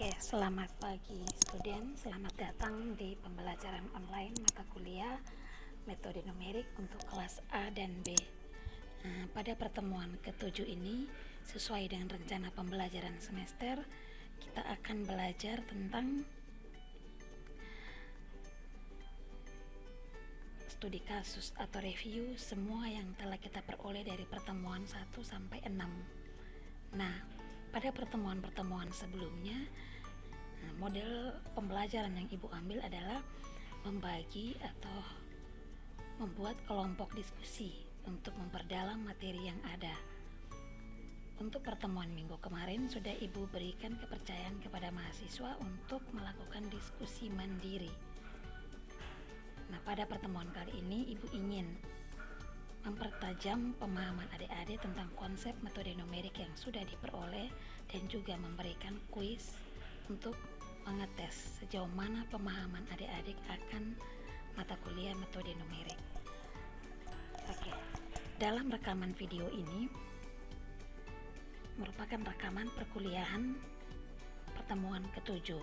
Oke, selamat pagi student, selamat datang di pembelajaran online mata kuliah metode numerik untuk kelas A dan B. Pada pertemuan ke-7 ini, sesuai dengan rencana pembelajaran semester, kita akan belajar tentang studi kasus atau review semua yang telah kita peroleh dari pertemuan 1 sampai 6. Nah, pada pertemuan-pertemuan sebelumnya, model pembelajaran yang Ibu ambil adalah membagi atau membuat kelompok diskusi untuk memperdalam materi yang ada. Untuk pertemuan minggu kemarin sudah Ibu berikan kepercayaan kepada mahasiswa untuk melakukan diskusi mandiri. Nah, pada pertemuan kali ini Ibu ingin mempertajam pemahaman adik-adik tentang konsep metode numerik yang sudah diperoleh dan juga memberikan kuis untuk mengetes sejauh mana pemahaman adik-adik akan mata kuliah metode numerik. Oke, dalam rekaman video ini merupakan rekaman perkuliahan pertemuan ke-7.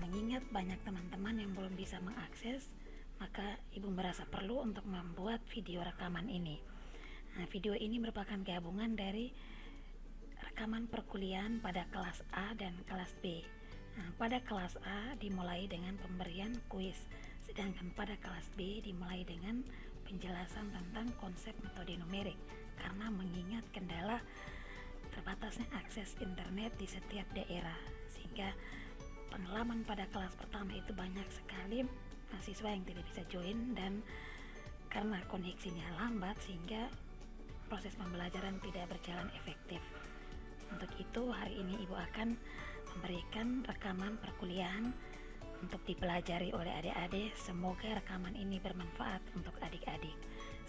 Mengingat banyak teman-teman yang belum bisa mengakses, maka Ibu merasa perlu untuk membuat video rekaman ini. Video ini merupakan gabungan dari rekaman perkuliahan pada kelas A dan kelas B. Pada kelas A dimulai dengan pemberian kuis, sedangkan pada kelas B dimulai dengan penjelasan tentang konsep metode numerik, karena mengingat kendala terbatasnya akses internet di setiap daerah, sehingga pengalaman pada kelas pertama itu banyak sekali mahasiswa yang tidak bisa join, dan karena koneksinya lambat sehingga proses pembelajaran tidak berjalan efektif. Untuk itu hari ini Ibu akan memberikan rekaman perkuliahan untuk dipelajari oleh adik-adik. Semoga rekaman ini bermanfaat untuk adik-adik.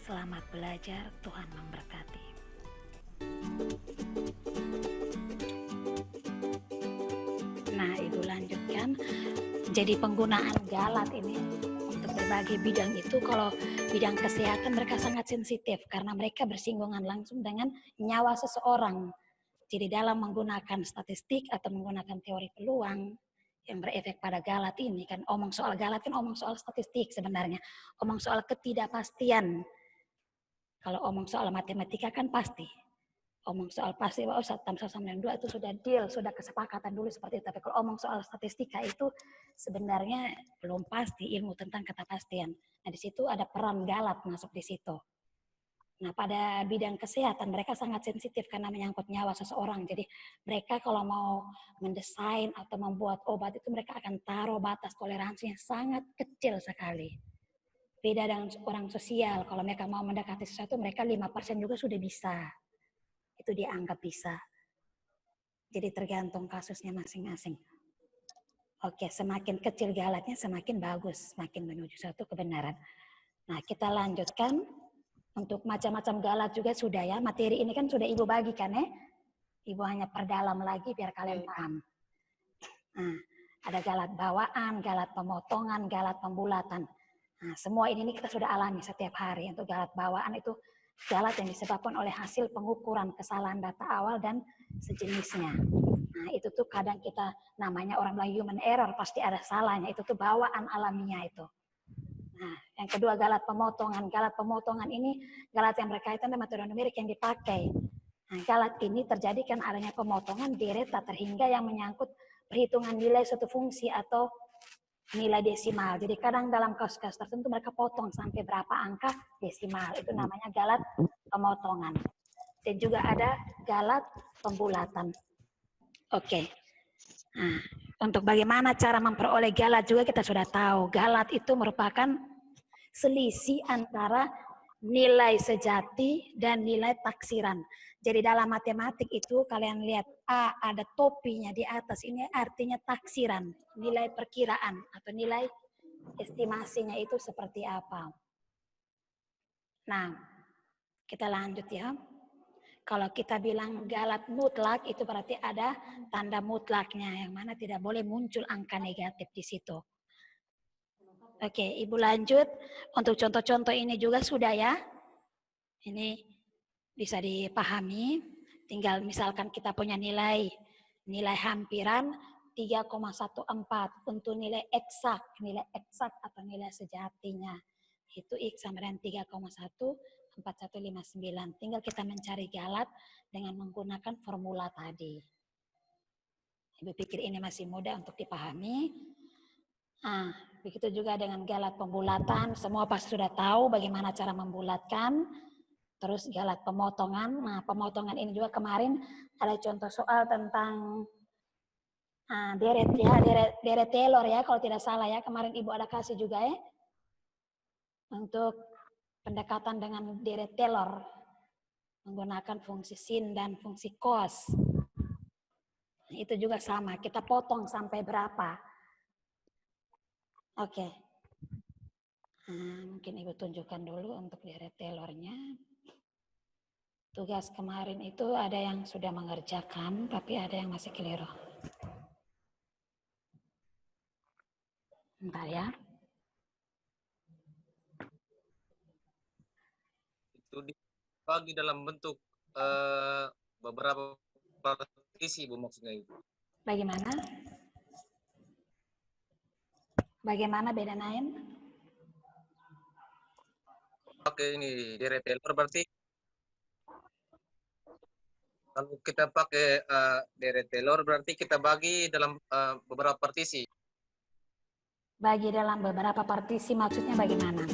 Selamat belajar, Tuhan memberkati. Nah, Ibu lanjutkan. Jadi penggunaan galat ini untuk berbagai bidang itu, kalau bidang kesehatan mereka sangat sensitif karena mereka bersinggungan langsung dengan nyawa seseorang. Jadi dalam menggunakan statistik atau menggunakan teori peluang yang berefek pada galat ini, kan omong soal galat kan omong soal statistik sebenarnya, omong soal ketidakpastian. Kalau omong soal matematika kan pasti. Omong soal pasti, oh 1 tambah 1 sama dengan 2 itu sudah deal, sudah kesepakatan dulu seperti itu. Tapi kalau omong soal statistika itu sebenarnya belum pasti, ilmu tentang kepastian. Nah, di situ ada peran galat masuk di situ. Nah, pada bidang kesehatan mereka sangat sensitif karena menyangkut nyawa seseorang. Jadi mereka kalau mau mendesain atau membuat obat itu mereka akan taruh batas toleransinya sangat kecil sekali. Beda dengan orang sosial, kalau mereka mau mendekati sesuatu mereka 5% juga sudah bisa. Itu dianggap bisa. Jadi tergantung kasusnya masing-masing. Oke, semakin kecil galatnya semakin bagus, semakin menuju suatu kebenaran. Nah, kita lanjutkan. Untuk macam-macam galat juga sudah ya. Materi ini kan sudah Ibu bagikan ya. Ibu hanya perdalam lagi biar kalian paham. Nah, ada galat bawaan, galat pemotongan, galat pembulatan. Nah, semua ini kita sudah alami setiap hari. Untuk galat bawaan itu galat yang disebabkan oleh hasil pengukuran kesalahan data awal dan sejenisnya. Nah, itu tuh kadang kita namanya orang bilang human error, pasti ada salahnya. Itu tuh bawaan alamiah itu. Nah, yang kedua galat pemotongan. Galat pemotongan ini galat yang berkaitan dengan metode numerik yang dipakai. Nah, galat ini terjadi kan adanya pemotongan deret tak terhingga yang menyangkut perhitungan nilai suatu fungsi atau nilai desimal. Jadi kadang dalam kasus-kasus tertentu mereka potong sampai berapa angka desimal. Itu namanya galat pemotongan. Dan juga ada galat pembulatan. Oke. Nah, untuk bagaimana cara memperoleh galat juga kita sudah tahu. Galat itu merupakan selisih antara nilai sejati dan nilai taksiran. Jadi dalam matematik itu kalian lihat A ada topinya di atas, ini artinya taksiran, nilai perkiraan atau nilai estimasinya itu seperti apa. Nah, kita lanjut ya. Kalau kita bilang galat mutlak itu berarti ada tanda mutlaknya yang mana tidak boleh muncul angka negatif di situ. Oke, Ibu lanjut. Untuk contoh-contoh ini juga sudah ya. Ini bisa dipahami. Tinggal misalkan kita punya nilai hampiran, 3,14 untuk nilai eksak atau nilai sejatinya. Itu X sama dengan 3,14159. Tinggal kita mencari galat dengan menggunakan formula tadi. Ibu pikir ini masih mudah untuk dipahami. Begitu juga dengan galat pembulatan. Semua pasti sudah tahu bagaimana cara membulatkan. Terus galat pemotongan. Nah, pemotongan ini juga kemarin ada contoh soal tentang deret Taylor ya, kalau tidak salah ya. Kemarin Ibu ada kasih juga ya. Untuk pendekatan dengan deret Taylor. Menggunakan fungsi sin dan fungsi cos. Itu juga sama, kita potong sampai berapa. Oke. Mungkin Ibu tunjukkan dulu untuk deret Taylor-nya. Tugas kemarin itu ada yang sudah mengerjakan, tapi ada yang masih keliru. Bentar ya. Itu dibagi dalam bentuk beberapa partisi, Bu, maksudnya itu. Bagaimana? Bagaimana bedanain? Oke, ini deret Taylor berarti kalau kita pakai deret Taylor berarti kita bagi dalam beberapa partisi. Bagi dalam beberapa partisi maksudnya bagaimana?